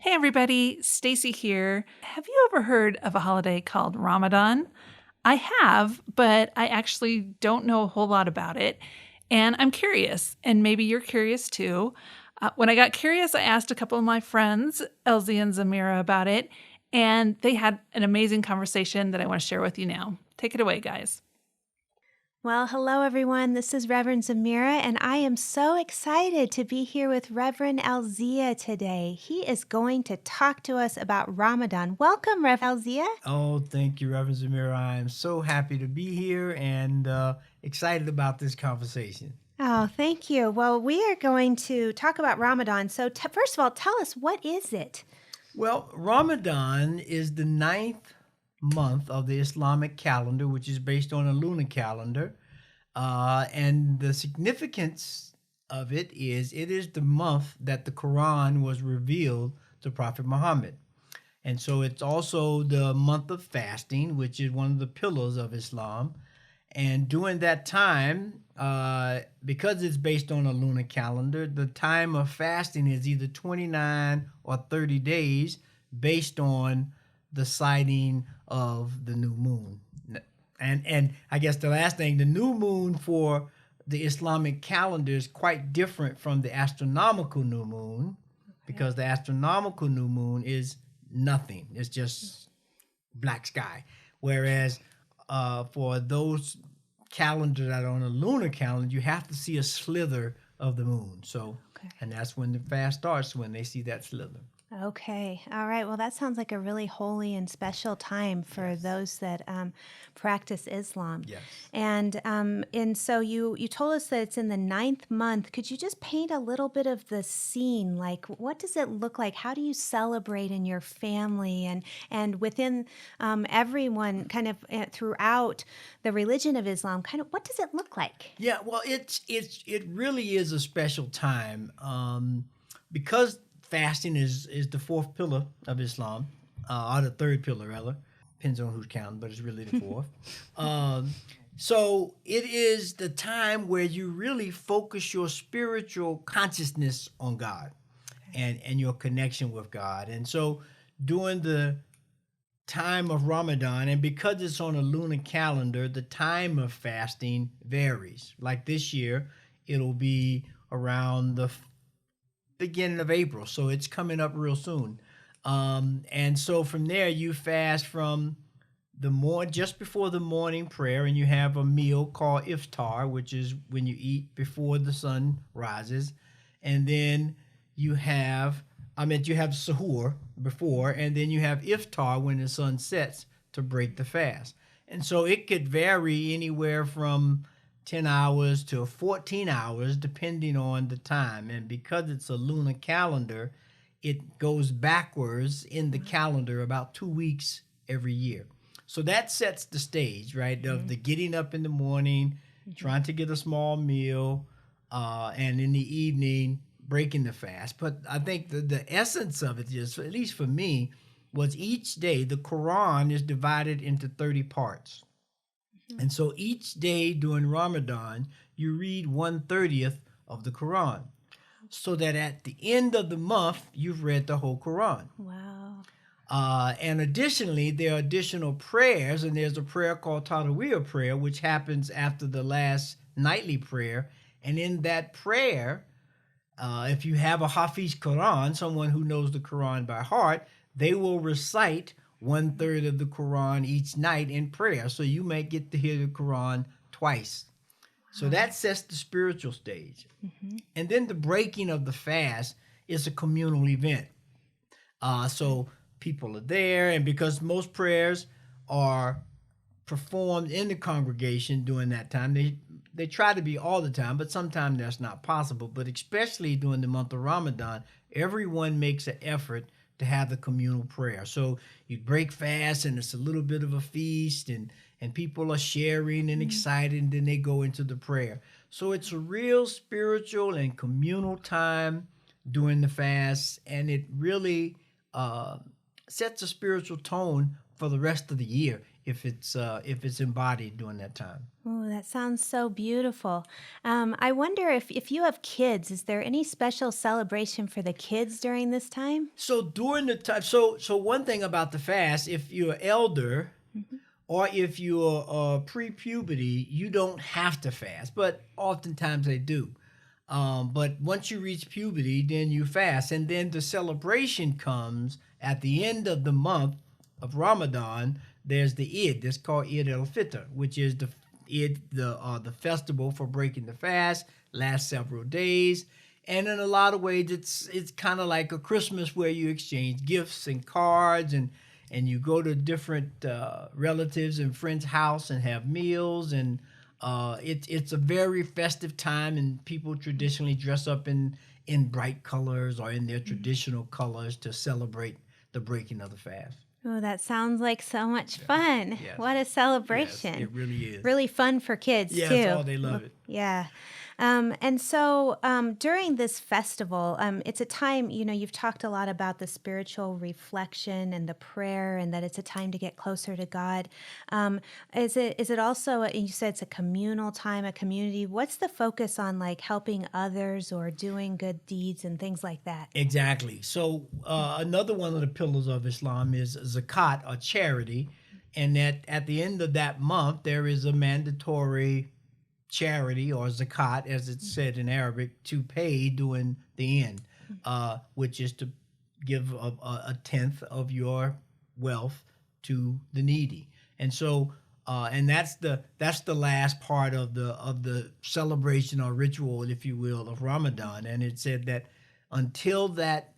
Hey everybody, Stacy here. Have you ever heard of a holiday called Ramadan? I have, but I actually don't know a whole lot about it. And I'm curious, and maybe you're curious too. When I got curious, I asked a couple of my friends, Elsie and Zamira, about it, and they had an amazing conversation that I want to share with you now. Take it away, guys. Well, hello everyone. This is Reverend Zamira, and I am so excited to be here with Reverend Alzia today. He is going to talk to us about Ramadan. Welcome, Rev Alzia. Oh, thank you, Reverend Zamira. I am so happy to be here and excited about this conversation. Oh, thank you. Well, we are going to talk about Ramadan. So, first of all, tell us, what is it? Well, Ramadan is the ninth month of the Islamic calendar, which is based on a lunar calendar. And the significance of it is the month that the Quran was revealed to Prophet Muhammad. And so it's also the month of fasting, which is one of the pillars of Islam. And during that time, because it's based on a lunar calendar, the time of fasting is either 29 or 30 days based on the sighting of the new moon. And I guess the last thing, the new moon for the Islamic calendar is quite different from the astronomical new moon, because the astronomical new moon is nothing. It's just black sky. Whereas for those calendars that are on a lunar calendar, you have to see a slither of the moon. So, and that's when the fast starts, when they see that slither. Okay. All right. Well, that sounds like a really holy and special time for those that practice Islam. Yes. And so you told us that it's in the ninth month. Could you just paint a little bit of the scene? Like, what does it look like? How do you celebrate in your family and within everyone, kind of throughout the religion of Islam? Kind of, what does it look like? Yeah. Well, it really is a special time because fasting is the fourth pillar of Islam, or the third pillar rather. Depends on who's counting, but it's really the fourth. So it is the time where you really focus your spiritual consciousness on God and your connection with God. And so during the time of Ramadan, and because it's on a lunar calendar, the time of fasting varies. Like this year, it'll be around the beginning of April, so it's coming up real soon. And so from there, you fast from just before the morning prayer, and you have a meal called iftar, which is when you eat before the sun rises, and then you have sahur before, and then you have iftar when the sun sets to break the fast. And so it could vary anywhere from 10 hours to 14 hours, depending on the time. And because it's a lunar calendar, it goes backwards in the calendar about 2 weeks every year. So that sets the stage, right, of the getting up in the morning, trying to get a small meal, and in the evening, breaking the fast. But I think the essence of it is, at least for me, was each day the Quran is divided into 30 parts. And so each day during Ramadan, you read 1/30th of the Quran, so that at the end of the month, you've read the whole Quran. Wow. And additionally, there are additional prayers, and there's a prayer called Taraweeh prayer, which happens after the last nightly prayer. And in that prayer, if you have a Hafiz Quran, someone who knows the Quran by heart, they will recite 1/3 of the Quran each night in prayer. So you may get to hear the Quran twice. So that sets the spiritual stage. And then the breaking of the fast is a communal event. So people are there, and because most prayers are performed in the congregation during that time, they try to be all the time, but sometimes that's not possible. But especially during the month of Ramadan, everyone makes an effort to have the communal prayer. So you break fast, and it's a little bit of a feast, and people are sharing and excited, and then they go into the prayer. So it's a real spiritual and communal time during the fast, and it really sets a spiritual tone for the rest of the year. if it's embodied during that time. Oh, that sounds so beautiful. I wonder if you have kids, is there any special celebration for the kids during this time? So during the time, so one thing about the fast, if you're elder Mhm. or if you're pre-puberty, you don't have to fast, but oftentimes they do. But once you reach puberty, then you fast, and then the celebration comes at the end of the month of Ramadan. There's the Eid. That's called Eid al-Fitr, which is the festival for breaking the fast. Lasts several days, and in a lot of ways, it's kind of like a Christmas where you exchange gifts and cards, and you go to different relatives and friends' house and have meals, and it's a very festive time, and people traditionally dress up in bright colors or in their traditional colors to celebrate the breaking of the fast. Oh, that sounds like so much fun. Yes. What a Yes, celebration. it really is. Really fun for kids, Yes, too. oh, they love it. Yeah. And so during this festival, it's a time, you've talked a lot about the spiritual reflection and the prayer and that it's a time to get closer to God. Is it also, you said it's a communal time, a community. What's the focus on like helping others or doing good deeds and things like that? Exactly. So another one of the pillars of Islam is zakat, or charity, and that at the end of that month there is a mandatory charity, or zakat, as it's said in Arabic, to pay during the end, which is to give a tenth of your wealth to the needy. And so, and that's the last part of the celebration or ritual, if you will, of Ramadan. And it said that until that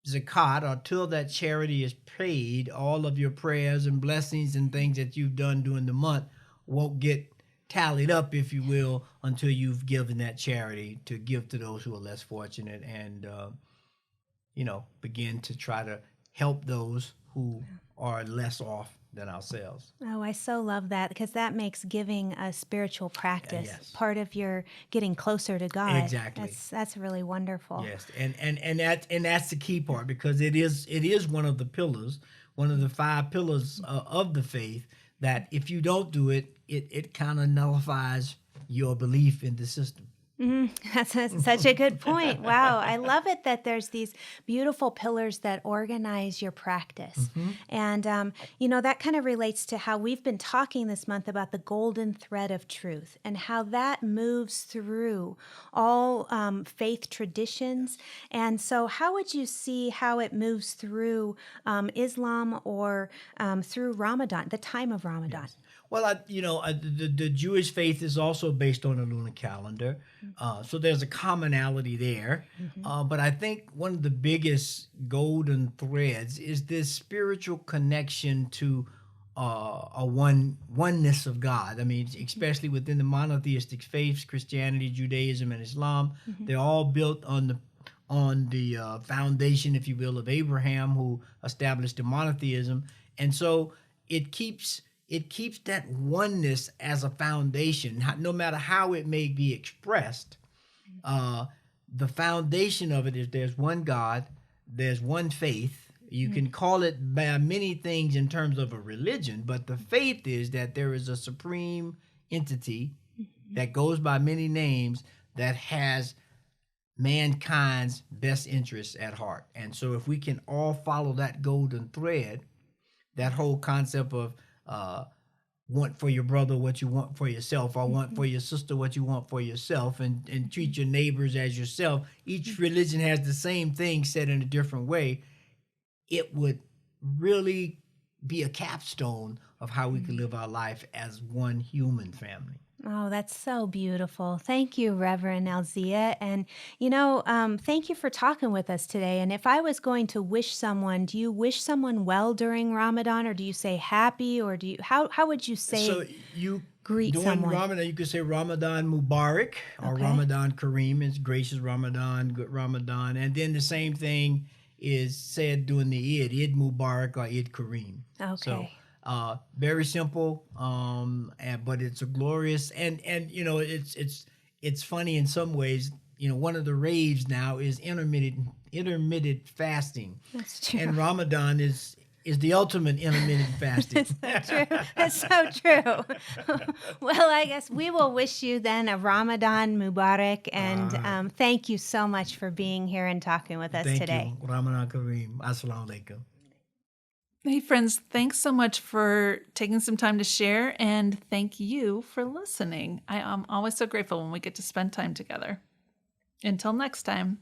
zakat, or till that charity is paid, all of your prayers and blessings and things that you've done during the month won't get tallied up, if you will, until you've given that charity to give to those who are less fortunate, and begin to try to help those who are less off than ourselves. Oh, I so love that because that makes giving a spiritual practice, Yes. part of your getting closer to God. Exactly. That's really wonderful. Yes, and that's the key part, because it is one of the pillars, one of the 5 pillars of the faith, that if you don't do it, it kind of nullifies your belief in the system. That's such a good point. Wow. I love it that there's these beautiful pillars that organize your practice. And, that kind of relates to how we've been talking this month about the golden thread of truth and how that moves through all faith traditions. And so, how would you see how it moves through Islam or through Ramadan, the time of Ramadan? Yes. Well, the Jewish faith is also based on a lunar calendar, so there's a commonality there. But I think one of the biggest golden threads is this spiritual connection to oneness of God. I mean, especially within the monotheistic faiths, Christianity, Judaism, and Islam, they're all built on the foundation, if you will, of Abraham, who established the monotheism, and so it keeps that oneness as a foundation, no matter how it may be expressed. The foundation of it is there's one God, there's one faith. You can call it by many things in terms of a religion, but the faith is that there is a supreme entity that goes by many names that has mankind's best interests at heart. And so if we can all follow that golden thread, that whole concept of want for your brother what you want for yourself, or want for your sister what you want for yourself, and treat your neighbors as yourself. Each religion has the same thing said in a different way. It would really be a capstone of how we can live our life as one human family. Oh, that's so beautiful. Thank you, Reverend Alzia. And, thank you for talking with us today. And if I was going to wish someone, do you wish someone well during Ramadan, or do you say happy, or how would you say So you greet during someone? Ramadan, you could say Ramadan Mubarak, or Okay. Ramadan Kareem. It's gracious Ramadan, good Ramadan. And then the same thing is said during the Eid Mubarak or Eid Kareem. Okay. So very simple, but it's a glorious, and it's funny in some ways. One of the raves now is intermittent fasting, That's true. and Ramadan is is the ultimate intermittent fasting. It's so true. It's so true. Well, I guess we will wish you then a Ramadan Mubarak, and thank you so much for being here and talking with us Thank today. you. Ramadan Kareem. Assalamu alaikum. Hey, friends, thanks so much for taking some time to share, and thank you for listening. I am always so grateful when we get to spend time together. Until next time.